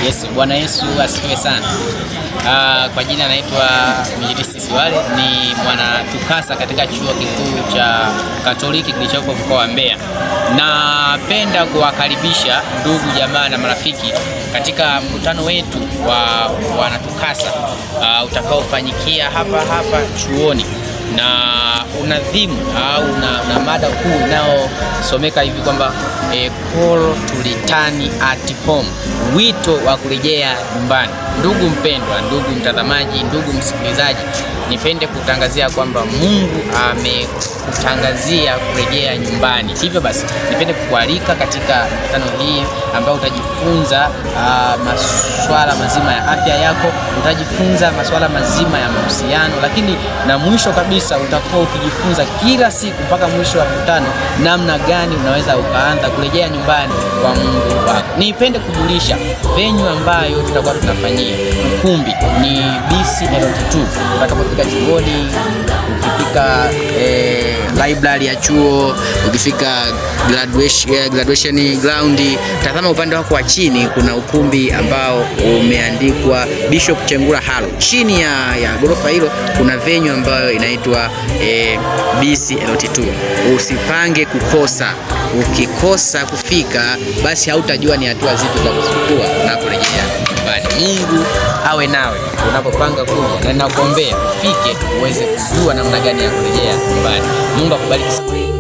Yes, Bwana Yesu asifiwe sana. Kwa jina naitwa Mwinjilisti Siwale, ni mwanatukasa katika chuo kikuu cha Katoliki kilichopo mkoa wa Mbeya. Napenda kuwakaribisha ndugu jamaa na marafiki katika mkutano wetu wa wanatukasa utakaofanyikia hapa chuoni, na unadhimu au na mada kuu inayosomeka hivi kwamba call to return at home, wito wa kurejea nyumbani. Ndugu mpendwa, ndugu mtazamaji, ndugu msikilizaji, nipende kutangazia kwamba Mungu amekutangazia kurejea nyumbani. Hivyo basi nipende kukualika katika mkutano hii ambao utajifunza masuala mazima ya afya yako, utajifunza masuala mazima ya mahusiano, lakini na mwisho kabisa utakuwa ukijifunza kila siku mpaka mwisho wa mkutano namna gani unaweza ukaanza kurejea nyumbani kwa Mungu wako. Nipende kujulisha venue ambayo tutakuwa tunafanyia. Ukumbi ni BCLT2. Utakapofika chuoni, ukifika library ya chuo, ukifika graduation ground, tazama upande wako wa chini kuna ukumbi ambao umeandikwa Bishop Chengula Hall. Chini ya gorofa hilo kuna venue ambayo inaitwa BCLT2. Usipange kukosa. Ukikosa kufika, basi hautajua ni hatua zipi za kuchukua unaporejea nyumbani. Mungu awe nawe unapopanga kuja, na ninakuombea ufike uweze kujua namna gani ya kurejea nyumbani. Mungu akubariki.